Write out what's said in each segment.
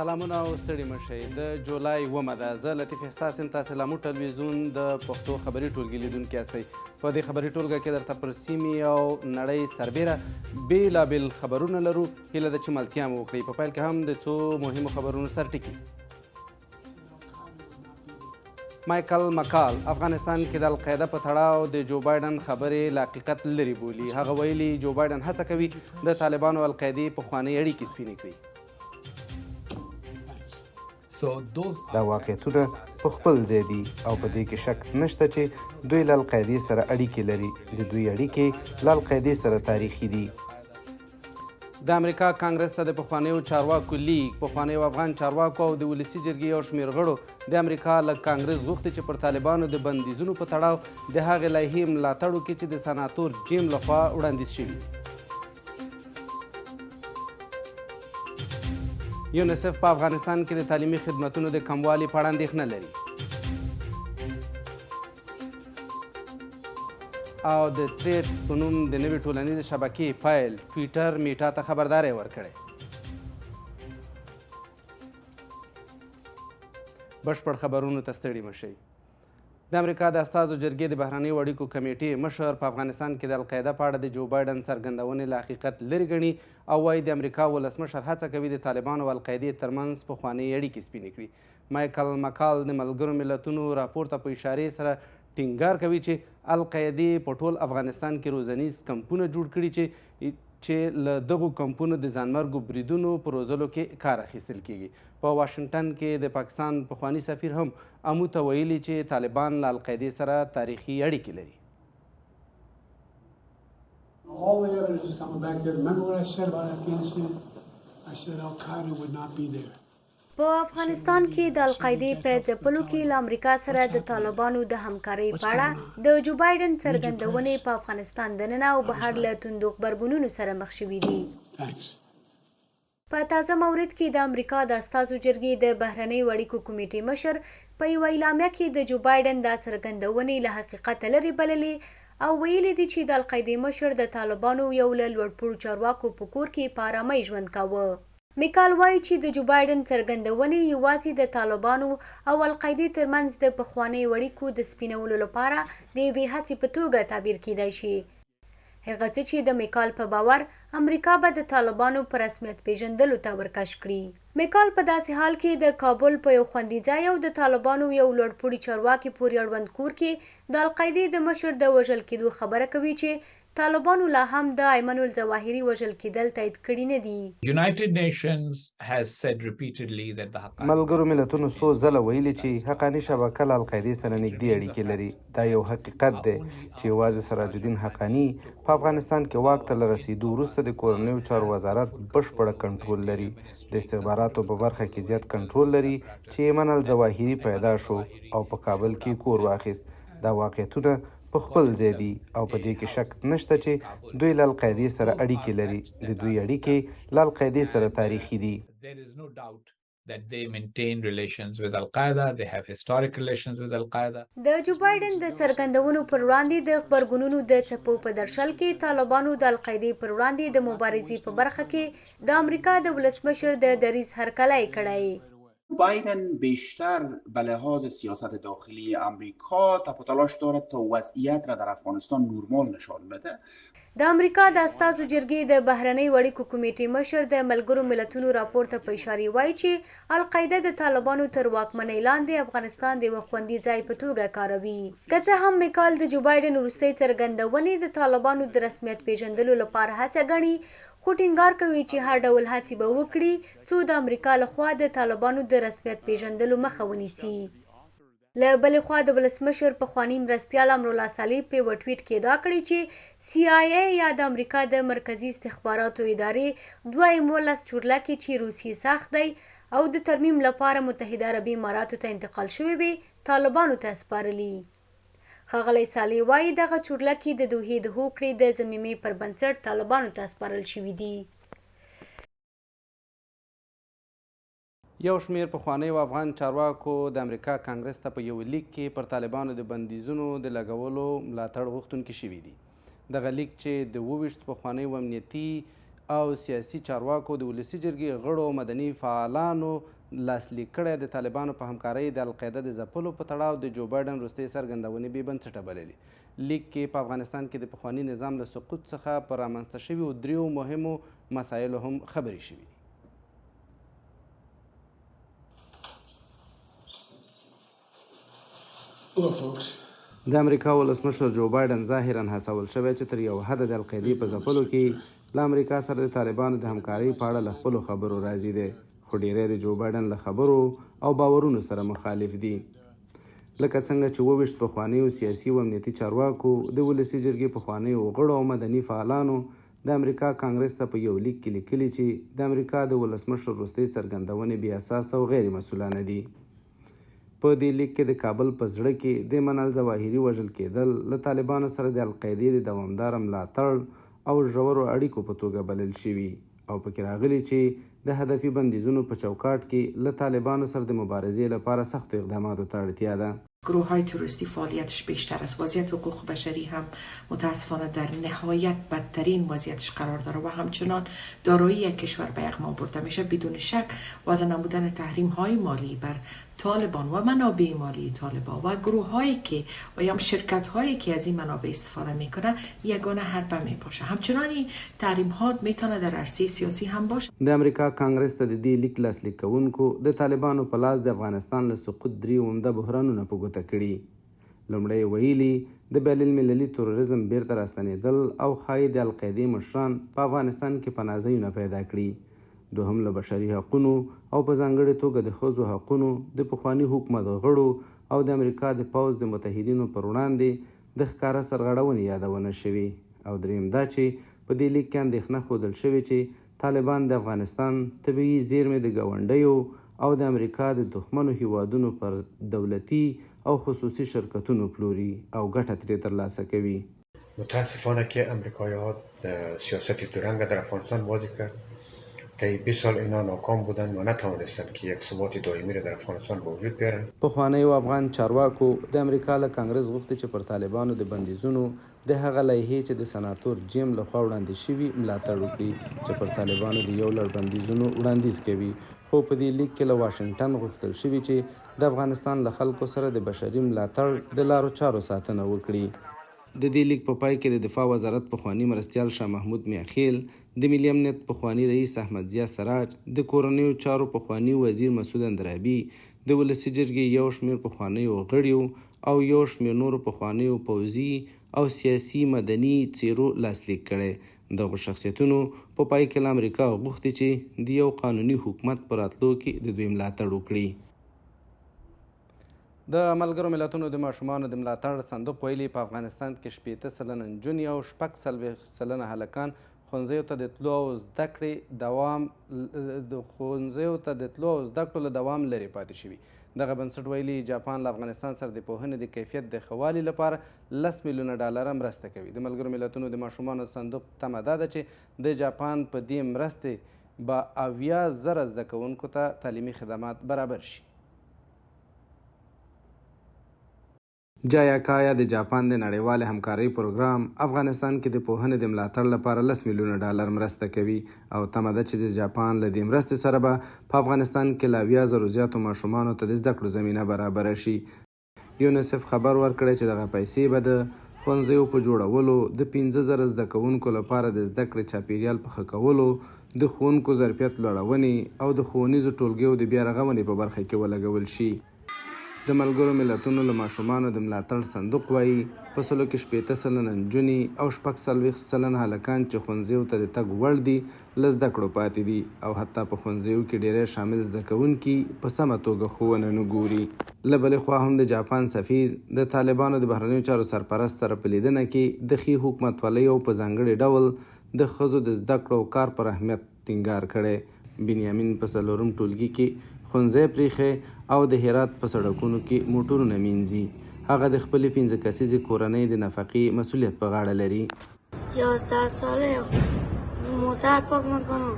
سلامونه او ستړي مشئ. د جولای اومه ده. زه لطیف احساس یم. تاسې لامو ټلویزیون د پښتو خبري ټولګي لیدونکي یاستئ. په دې خبري ټولګه کې درته پر سیمې او نړۍ سربیره بېلابېل خبرونه لرو. هیله ده چې ملتیا مو وکړئ. په پیل کې هم د څو مهمو خبرونو سرټکي. مایکل مکال افغانستان کې د القاعده په تړاو د جو بایډن خبرې له حقیقت لرې بولي. هغه ویلي جو بایډن هڅه کوي د طالبانو او القاعدې پخوانۍ اړیکې سپینې کړي. دا واقعیتونه په خپل ځای دي او په دې کې شک نشته چې دوی له القاعدې سره اړیکې لري. د دوی اړیکې له القاعدې سره تاریخي دي. د امریکا کانګرس ته د پخوانیو چارواکو لیگ، پخوانیو افغان چارواکو او د ولسي جرګې یو شمېر غړو د امریکا له کانګرس غوښتي چې پر طالبانو د بندیزونو په تړاو د هغې لایحې ملاتړ وکړي چې د سناتور جیم لخوا وړاندیز شوي. یونیسف په افغانستان کې د تعلیمي خدمتونو د کموالي په اړه اندېښنه لري. او د ټریډز په نوم د نوې ټولنیزې شبکې پیل ټویټر میټا ته خبرداری ورکړی. بشپړ خبرونو ته ستړي مشئ. د امریکا د استازو جرګې د بهرنیو اړیکو کمیټې مشر په افغانستان کې د القاعده په اړه د جو بایډن څرګندونې له حقیقت لرې ګڼي او وایي د امریکا ولسمشر هڅه کوي د طالبانو او القاعدې ترمنځ پخوانۍ اړیکې سپینې کړي. مایکل مکال د ملګرو ملتونو راپور ته په اشارې سره ټینګار کوي چې القاعدې په ټول افغانستان کې روزنیز کمپونه جوړ کړي چې له دغو کمپونو د ځانمرګو بریدونو په روزلو کې کار اخیستل کیږي. په واشنګټن کې د پاکستان پخواني سفیر هم امو ته ویلي چې طالبان له القاعدې سره تاریخي اړیکې لري. All the evidence is coming back there. Remember what I said about Afghanistan? I said Al-Qaeda would not be there. په افغانستان کې د القاعدې په ځپلو کې له امریکا سره د طالبانو د همکارۍ په اړه د جو بایډن څرګندونې په افغانستان دننه او بهر له توندو غبرګونونو سره مخ شوي دي. په تازه مورد کې د امریکا د استازو جرګې د بهرنیو اړیکو کمیټې مشر په یوه اعلامیه کې د جو بایډن دا څرګندونې له حقیقت لرې بللې او ویلي دي چې د القاعدې مشر د طالبانو یو له لوړپوړو چارواکو په کور کې په ارامۍ ژوند کاوه. میکال وایي چې د جو بایډن څرګندونې یوازې د طالبانو او القاعدې ترمنځ د پخوانیو اړیکو د سپینولو لپاره د یوې هڅې په توګه تعبیر کیدای شي. هغه څه چې د میکال په باور امریکا به د طالبانو په رسمیت پیژندلو ته ورکش کړي. میکال په داسې حال کې د کابل په یو خوندي ځای او د طالبانو یو لوړپوړي چارواکي پورې اړوند کور کې د القاعدې د مشر د وژل کېدو خبره کوي چې طالبانو لا هم د ایمن الظواهري وژل کېدل تایید کړي نه دي. United Nations has said repeatedly that the ملګرو ملتونو څو ځله ویلي چې حقاني شبکه له القاعدې سره نږدې اړیکې لري. دا یو حقیقت دی چې یوازې سراج الدین حقاني په افغانستان کې واک ته له رسېدو وروسته د کورنیو چارو وزارت بشپړه کنټرول لري. د استخباراتو په برخه کې زیات کنټرول لري چې ایمن الظواهري پیدا شو او په کابل کې کور واخیست. دا واقعیتونه په خپل ځای دي او په دې کې شک نشته چې دوی له القاعدې سره اړیکې لري. د دوی اړیکې له القاعدې سره تاریخي دي. There is no doubt that they maintain relations with Al-Qaeda, they have historic relations with Al-Qaeda. د جو بایډن د څرګندونو پر وړاندې د خبرګونونو د څپو په درشل کې طالبانو د القاعدې پر وړاندې د مبارزې په برخه کې د امریکا د ولسمشر د دریځ هرکلی کړی. بایدن بیشتر به لحاظ سیاست داخلی امریکا تپ و تلاش دارد تا وضعیت را در افغانستان نورمال نشان بده. د امریکا د استازو جرګې د بهرنیو اړیکو کمیټې مشر د ملګرو ملتونو راپور ته په اشارې وایي چې القاعده د طالبانو تر واکمنۍ لاندې افغانستان د یوه خوندي ځای په توګه کاروي. که څه هم میکال د جو بایډن وروستۍ څرګندونې د طالبانو د رسمیت پیژندلو لپاره هڅه ګڼي، خو ټینګار کوي چې هر ډول هڅې به وکړي څو د امریکا لخوا د طالبانو د رسمیت پیژندلو مخه ونیسي. له بلې خوا د ولسمشر پخواني مرستیال امرالله صالح په یوه ټویټ کې ادعا کړې چې CIA یا د امریکا د مرکزي استخباراتو ادارې 12 چورلکې چې روسیې ساخت دی او د ترمیم لپاره متحده عربي اماراتو ته انتقال شوې وې طالبانو ته سپارلي. ښاغلی صالح وایي دغه چورلکې د دوحې د هوکړې د ضمیمې پر بنسټ طالبانو ته سپارل شوي دي. یو شمېر پخوانیو افغان چارواکو د امریکا کانګرس ته په یو لیک کې پر طالبانو د بندیزونو د لګولو ملاتړ غوښتونکي شوي دي. دغه لیک چې د 22 پخوانیو امنیتي او سیاسي چارواکو د ولسي جرګې غړو او مدني فعالانو لاسلیک کړی د طالبانو په همکارۍ د القاعده د ځپلو په تړاو د جو بایډن وروستۍ څرګندونې بې بنسټه بللي. لیک کې په افغانستان کې د پخواني نظام له سقوط څخه په رامنځته شویو 3 مهمو مسایلو هم خبرې شوي دي. د امریکا ولسمشر جو بایډن ظاهرا هڅول شوی چې تر یو حده د القاعدې په ځپلو کې له امریکا سره د طالبانو د همکارۍ په اړه له خپلو خبرو راضي دی، خو ډیری د جو بایډن له خبرو او باورونو سره مخالف دي. لکه څنګه چې 22 پخوانیو سیاسي او امنیتي چارواکو د ولسي جرګې پخوانیو غړو او مدني فعالانو د امریکا کانګرس ته په یو لیک کې لیکلي چې د امریکا د ولسمشر وروستۍ څرګندونې بې اساسه او غیر مسؤلانه دي. په دې لیک کې د کابل په زړه کې د منال ظواهري وژل کېدل له طالبانو سره د القاعدې د دوامداره ملاتړ او ژورو اړیکو په توګه بلل شوي او پکې راغلي چې د هدفي بندیزونو په چوکاټ کې له طالبانو سره د مبارزې لپاره سختو اقداماتو ته اړتیا ده. گروه های تروریستی فعالیتش بیشتر است. وضعیت حقوق بشری هم متاسفانه در نهایت بدترین وضعیتش قرار داره و همچنان دارایی یک کشور به اغما برده میشه. بدون شک وضع نمودن تحریم های مالی بر طالبان و منابع مالی طالبان و گروه هایی که و یا شرکت هایی که از این منابع استفاده میکنه یگانه حربه میباشه. همچنان این تحریم ها میتونه در عرصه سیاسی هم باشه. د امریکا کانګرس ته د دې لیک لاسلیک کوونکو د طالبانو په لاس د افغانستان له سقوط 3 عمده بحرانونه په ګوته کړي. لومړی ویلي د بین المللي تروریزم بیرته راستنېدل او ښایي د القاعدې مشران په افغانستان کې پناهځایونه پیدا کړي. دوهم له بشري حقونو او په ځانګړې توګه د ښځو حقونو د پخواني حکومت غړو او د امریکا د پوځ د متحدینو پر وړاندې د ښکاره سرغړونې یادونه شوې. او دریم دا چې په دې لیک کې اندېښنه ښودل شوې چې طالبان د افغانستان طبیعي زیرمې د ګاونډیو او د امریکا د دښمنو هیوادونو پر دولتي او خصوصي شرکتونو پلوري او ګټه ترې ترلاسه کوي. متاسفانه که امریکایی‌ها سیاست دورنگ در افغانستان بازی کرد. طی 20 سال اینا ناکام بودن و نتوانستند که یک ثبات دائمی را در افغانستان به وجود بیارن. پخوانیو افغان چارواکو د امریکا له کانګرس غوښتي چې پر طالبانو د بندیزونو د هغه لایحې چې د سناتور جیم لخوا وړاندې شوي ملاتړ وکړي چې پر طالبانو د یو لړ بندیزونو وړاندیز کوي. خو په دې لیک کې له واشنګټن غوښتل شوي چې د افغانستان له خلکو سره د بشري ملاتړ د لارو چارو ساتنه وکړي. د دې لیک په پای کې د دفاع وزارت پخواني مرستیال شاه محمود میاخیل، د ملي امنیت پخواني رئیس احمد ضیا سراج، د کورنیو چارو پخواني وزیر مسعود اندرابي، د ولسي جرګې یو شمېر پخوانیو غړیو او یو شمېر نورو پخوانیو پوځي او سیاسي مدني څیرو لاسلیک کړی. دغو شخصیتونو په پای کې له امریکا غوښتي چې د یو قانوني حکومت په راتلو کې د دوی ملاتړ وکړي. د ملګرو ملتونو د ماشومانو د ملاتړ صندوق ویلي په افغانستان کې 80% نجونې او 40% هلکان ښوونځیو ته د تلو او زده کړو له دوام لرې پاتې شوي. دغه بنسټ ویلي جاپان له افغانستان سره د پوهنې د کیفیت د ښه والي لپاره $10 میلیونه مرسته کوي. د ملګرو ملتونو د ماشومانو صندوق تمه دا ده چې د جاپان په دې مرستې به 70,000 زده کوونکو ته تعلیمي خدمات برابر شي. جایاکایا د جاپان د نړیوال همکارۍ پروګرام افغانستان کې د پوهنې د ملاتړ لپاره $10 میلیونه مرسته کوي او تمه ده چې د جاپان له دې مرستې سره به په افغانستان کې له 70,000 زیاتو ماشومانو ته د زده کړو زمینه برابره شي. یونیسف خبر ورکړی چې دغه پیسې به د ښوونځیو په جوړولو، د 15,000 زده کوونکو لپاره د زده کړې چاپیریال په ښه کولو، د ښوونکو ظرفیت لوړونې او د ښوونیزو ټولګیو د بیا رغونې په برخه کې ولګول شي. د ملګرو ملتونو له ماشومانو د ملاتړ صندوق وایي په سلو کې 80% نجونې او 40% هلکان چې ښوونځیو ته د تګ وړ دي له زده کړو پاتې دي او حتی په ښوونځیو کې ډیری شامل زده کوونکي په سمه توګه ښوونه نه ګوري. له بلې خوا هم د جاپان سفیر د طالبانو د بهرنیو چارو سرپرست سره په لیدنه کې د ښې حکومتولۍ او په ځانګړي ډول د ښځو د زده کړو او کار پر اهمیت ټینګار کړی. بنیامین په 4م ټولګي کې ښوونځی پریښی او د هرات په سړکونو کې موټرونه مینځي. هغه د خپلې 15 کسیزې کورنۍ د نفقې مسؤلیت په غاړه لري. 11 ساله یم، موتر پاک میکنم،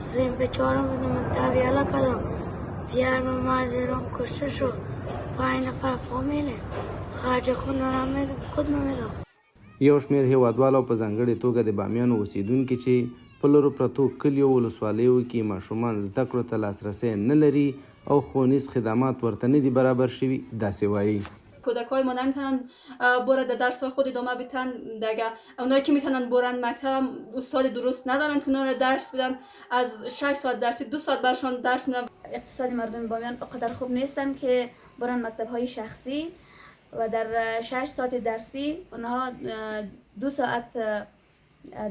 صنف 4 بودم، مکتب یالا کردم، بیارم مرز ایران کشته شد، 5 نفر فامیله، خرج خونه را خود میدم. یو شمېر هیوادوالو په ځانګړې توګه د بامیانو اوسیدونکي چې په لرو پرتو کلیو ولسوالیو کې ماشومان زده کړو ته لاسرسی نه لري او ښوونیز خدمات ورته نه دي برابر شوي. داسې وایي کودکای ما نمیتونن برای درس خود ادامه بدن دیگه. اونایی که میتونن برن مکتب استاد درست ندارن که اونا رو درس بدن. از 6 ساعت درسی 2 ساعت برشان درس میدن. اقتصاد مردم بامیان اونقدر خوب نیستن که برن مکتب های شخصی و در 6 ساعت درسی اونها 2 ساعت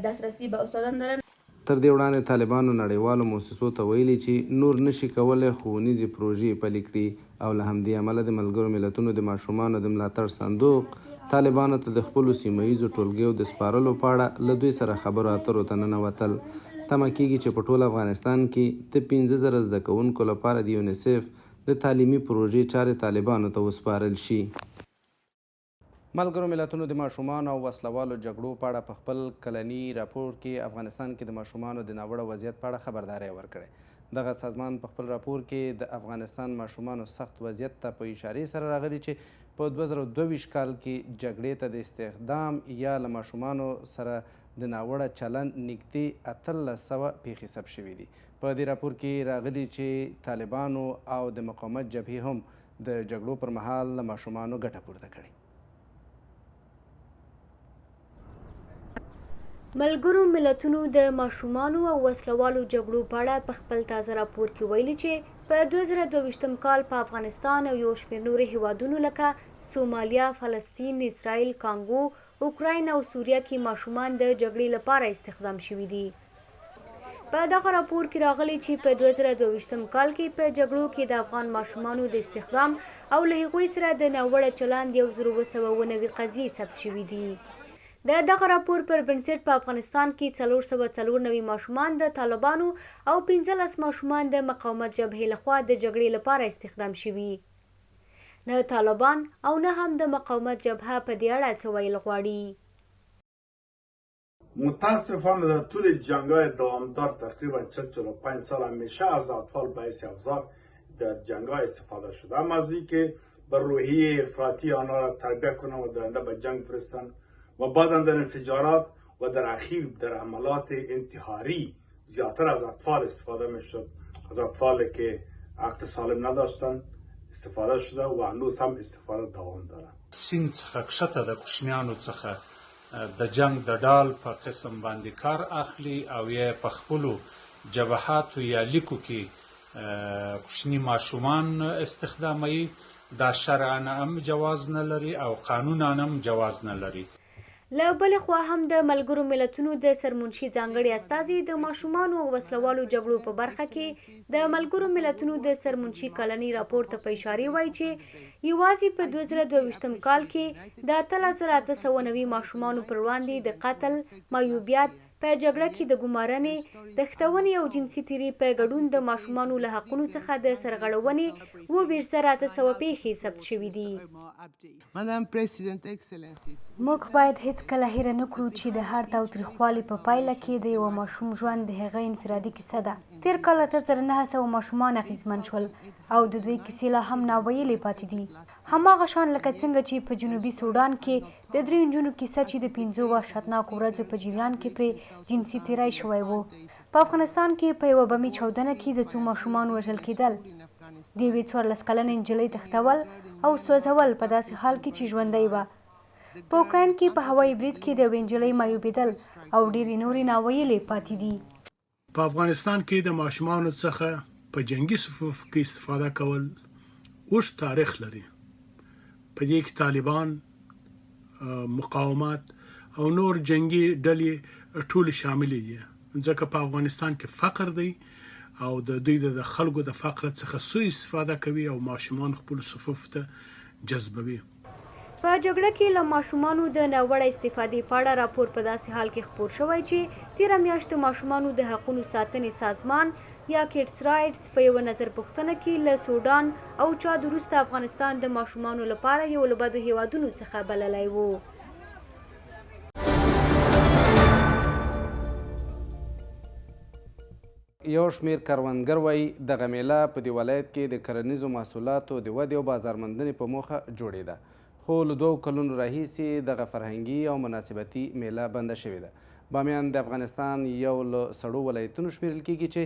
دسترسی به استادان دارن. تر دې وړاندې طالبانو نړیوالو موسسو ته ویلي چې نور نشي کولی ښوونیزې پروژې پلي کړي او له همدې امله د ملګرو ملتونو د ماشومانو د ملاتړ صندوق طالبانو ته د خپلو سیمه ییزو ټولګیو د سپارلو په اړه له دوی سره خبرو اترو ته ننوتل. تمه کېږي چې په ټول افغانستان کې د 15,000 زده کوونکو لپاره د یونیسف د تعلیمي پروژې چارې طالبانو ته وسپارل شي. ملګرو ملتونو د ماشومانو او وسلوالو جګړو په اړه په خپل کلني راپور کې افغانستان کې د ماشومانو د ناوړه وضعیت په اړه خبرداری ورکړی. دغه سازمان په خپل راپور کې د افغانستان ماشومانو سخت وضعیت ته په اشارې سره راغلي چې په 2022 کال کې جګړې ته د استخدام یا له ماشومانو سره د ناوړه چلند نږدې 1300 پیښې ثبت شوي دي. په دې راپور کې راغلي چې طالبانو او د مقاومت جبهې هم د جګړو پر مهال له ماشومانو ګټه پورته کړې. ملګرو ملتونو د ماشومانو او وسلوالو جګړو په اړه په خپل تازه راپور کې ویلي چې په 2022 کال په افغانستان او یو شمېر نورو هیوادونو لکه سومالیا، فلسطین، اسرائیل، کانګو، اوکراین او سوریه کې ماشومان د جګړې لپاره استخدام شوي دي. په دغه راپور کې راغلي چې په 2022 کال کې په جګړو کې د افغان ماشومانو د استخدام او له هغوی سره د ناوړه چلند 1290 قضیې ثبت شوي دي. د دغه راپور پر بنسټ په افغانستان کې 494 ماشومان د طالبانو او 15 ماشومان د مقاومت جبهې لخوا د جګړې لپاره استخدام شوي. نه طالبان او نه هم د مقاومت جبهه په دې اړه څه ویل غواړي. متاسفانه در طول جنگ‌های دوامدار تقریبا 45 سال همیشه از اطفال باعث افزار در جنگ‌ها استفاده شده. هم از اینکه بر روحیه افراطی آنها را تربیت کنند و درنده به جنگ فرستند و بعدا در انفجارات و در اخیر در عملات انتحاری زیادتر از اطفال استفاده میشد. از اطفالی که عقل سالم نداشتن استفاده شده و هنوز هم استفاده دوام داره. سین څخه کښته د کوچنیانو څخه د جنگ د ډال په قسم باندې کار اخلي او یا په خپلو جبهاتو یا لیکو کې کوچني ماشومان استخداموي. دا شرعاً هم جواز نه لري او قانوناً هم جواز نه لري. له بلې خوا هم د ملګرو ملتونو د سرمنشي ځانګړي استازي د ماشومانو او وسلوالو جګړو په برخه کې د ملګرو ملتونو د سرمنشي کلني راپور ته په اشاره وایي چې یوازې په 2022 کال کې د 1390 ماشومانو پر وړاندې د قتل، معیوبیت، په جګړه کې د ګمارنې، د ښتونې او جنسي تیري په ګډون د ماشومانو له حقونو څخه د سرغړونې 2,800 پیښې ثبت شوي دي. موږ باید هیڅکله هیره نه کړو چې د هر تاوتریخوالي په پایله کې د یوه ماشوم ژوند د هغه انفرادي کیسه ده. تیر کال 900 ماشومان اغیزمن شول او د دوی کیسې لا هم ناویلې پاتې دي. هماغه شان لکه څنګه چې په جنوبي سودان کې د 3 نجونو کیسه چې د 15 وحشتناکو ورځو په جریان کې پرې جنسي تیری شوی و. په افغانستان کې په یوه بمي چاودنه کې د 2 ماشومان وژل کېدل، د یوې 14 کلنې نجلۍ تښتول او سوځول په داسې حال کې چې ژوندۍ وه. په اوکراین کې په هوایي برید کې د یوې نجلۍ معیوبېدل او ډېرې نورې ناویلې پاتې دي. په افغانستان کې د ماشومانو څخه په جنگي صفوف کې استفاده کول اوږد تاریخ لري. په دې کې طالبان، مقاومت او نور جنگي ډلې ټول شامل دي، ځکه په افغانستان کې فقر دی او د دوی د خلکو د فقر څخه سوء استفاده کوي او ماشومان خپل صفوف ته جذبوي. په جګړه کې له ماشومانو د ناوړه استفادې په اړه راپور په داسې حال کې خپور شوی چې تیره میاشت د ماشومانو د حقونو ساتنې سازمان یا کیډز رایټس په یوه نظر پوښتنه کې له سودان او چاد وروسته افغانستان د ماشومانو لپاره یو له بدو هیوادونو څخه بللی و. یو شمیر کروندګر وایي دغه میله په دې ولایت کې د کرنیزو محصولاتو د ودې او بازارموندنې په موخه جوړېده، خو له 2 کلونو راهیسې دغه فرهنګي او مناسبتي میله بنده شوې ده. بامیان د افغانستان یو له سړو ولایتونو شمیرل کیږي چې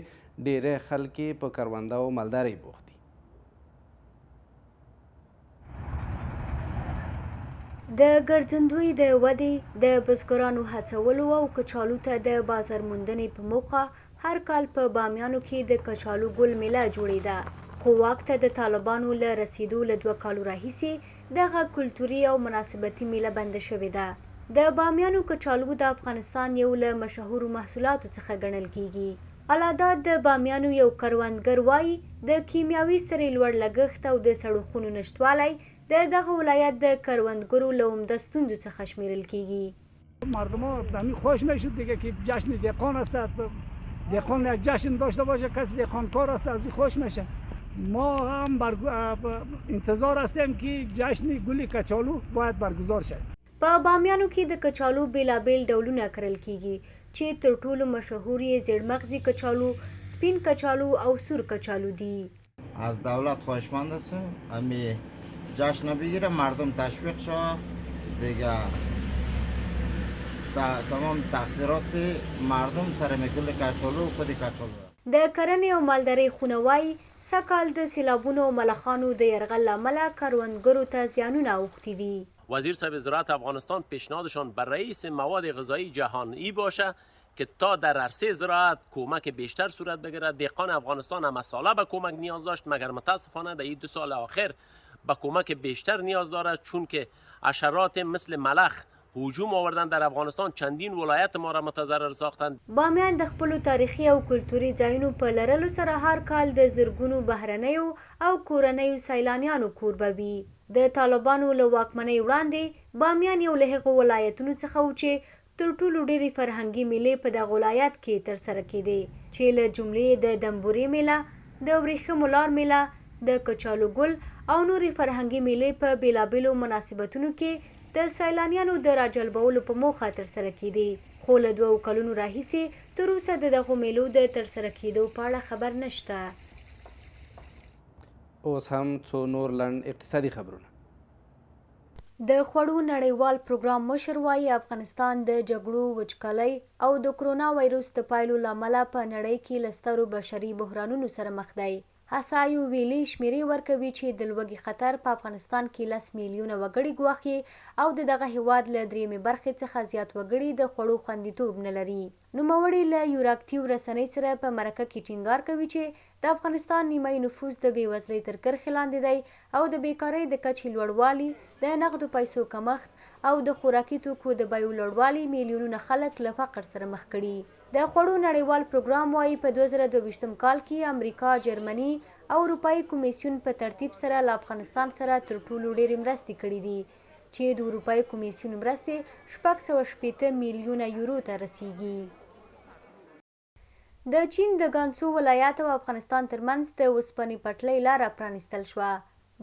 ډیری خلک یې په کرونده او مالدارۍ بوخت دي. د ګرځندوی د ودې د بزګرانو هڅولو او کچالو ته د بازار موندنې په موخه هر کال په بامیانو کې د کچالو ګل میله جوړېده، خو واک ته د طالبانو له رسیدو له 2 کالو راهیسې دغه کلتوري او مناسبتي میله بنده شوې ده. د بامیانو کچالو د افغانستان یو له مشهورو محصولاتو څخه ګڼل کیږي. علادات د بامیانو یو کروندګر وایي د کیمیاوي سرې لوړ لګښت او د سړکونو نشتوالی د دغه ولایت د کروندګرو له عمده ستونزو څخه شمیرل کیږي. مردم ها خوش میشد دیگه که جشن دهقان است، دهقان یک جشن داشته باشه، کسی دهقانکار است از این خوش میشه. ما هم انتظار هستیم که جشن گل کچالو باید برگزار شد. په بامیانو کې د کچالو بیلابیل ډولونه کرل کیږي چې تر ټولو مشهور یې زیړ مغزي کچالو، سپین کچالو او سور کچالو دي. از دولت خواهشمند هستیم امی جشن بگیره، مردم تشویق شد دیگه، تمام تقصیرات مردم سر گل کچالو خود کچالو. د کرنې او مالدارۍ خونه وایي سږکال د سیلابونو او ملخانو د یرغل له امله کروندګرو ته زیانونه اوښتي دي. وزیر صاحب زراعت افغانستان پیشنهادشان بر رئیس مواد غذایی جهانی باشه که تا در عرصه زراعت کمک بیشتر صورت بگیره. دهقان افغانستان هم از ساله به کمک نیاز داشت، مگر متاسفانه در این 2 سال اخیر به کمک بیشتر نیاز دارد، چون که حشرات مثل ملخ هجوم آوردن در افغانستان، چندین ولایت ما را متضرر ساختند. بامیان د خپلو تاریخي او کلتوري ځایونو په لرلو سره هر کال د زرګونو بهرنیو او کورنیو سیلانیانو کوربه وي. د طالبانو له واکمنۍ وړاندې بامیان یو له هغو ولایتونو څخه و چې تر ټولو ډېرې فرهنګي میلې په دغه ولایت کې ترسره کېدې، چې له جملې د دمبورې میله، د ورېښمو لار میله، د کچالو ګل او نورې فرهنګي میلې په بیلابیلو مناسبتونو کې د سیلانیانو د راجلبولو په موخه ترسره کېدې، خو له 2 کلونو راهیسې تر اوسه د دغو میلو د ترسره کېدو په اړه خبر نشته. اوس هم څو نور لنډ اقتصادي خبرونه. د خوړو نړیوال پروګرام مشر وایي افغانستان د جګړو، وچکالۍ او د کرونا وایروس د پایلو له امله په نړۍ کې له سترو بشري بحرانونو سره مخ دی. حسایو ویلي شمیرې ورکوي چې د لوږې خطر په افغانستان کې 10 میلیونه وګړي ګواښي او د دغه هیواد له 3 برخې څخه زیات وګړي د خوړو خوندیتوب نه لري. نوموړي له یوراکټیو رسنۍ سره په مرکه کې ټینګار کوي چې د افغانستان نیمایي نفوس د بېوزلۍ تر کرښې لاندې دی او د بیکارۍ د کچې لوړوالي، د نغدو پیسو کمښت او د خوراکي توکو د بیو لوړوالي میلیونونه خلک له فقر سره مخ کړي. د خوړو نړیوال پروګرام وایي په 2022 کال کې امریکا، جرمني او اروپایي کمیسیون په ترتیب سره له افغانستان سره تر ټولو ډېرې مرستې کړي دي، چې د اروپایي کمیسیون مرستې 680 میلیونه یورو ته رسیږي. د چین د ګانسو ولایت او افغانستان ترمنځ د اوسپنې پټلۍ لاره پرانیستل شوه.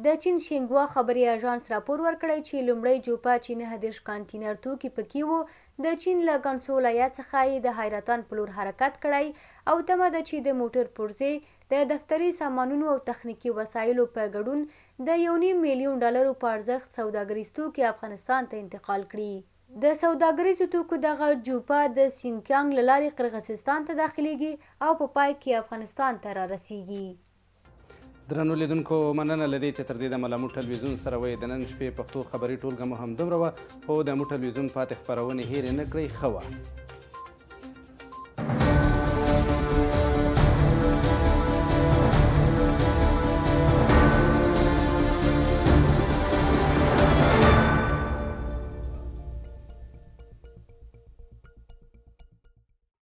د چین شینګوا خبري اژانس راپور ورکړی چې لومړی جوپه چې 29 کانټینر توکي پکې وو د چین له ګانسو ولایت څخه یې د حیرتان په لور حرکت کړی او تمه ده چې د موټر پرزې د دفتري سامانونو او تخنیکي وسایلو په ګډون د $1.5 میلیون په ارزښت سوداګریز توکي افغانستان ته انتقال کړي. د سوداګریزو توکو دغه جوپه د سینکیانګ له لارې قرغیزستان ته داخلیږي او په پای کې افغانستان ته را رسیږي. درنو لیدونکو مننه له دې چې تر دې دمه له موږ ټلویزیون سره وئ. د نن شپې پښتو خبري ټولګه مو همدومره وه، خو د موږ ټلویزیون پاتې خپرونې هېرې نه کړئ. ښه وه.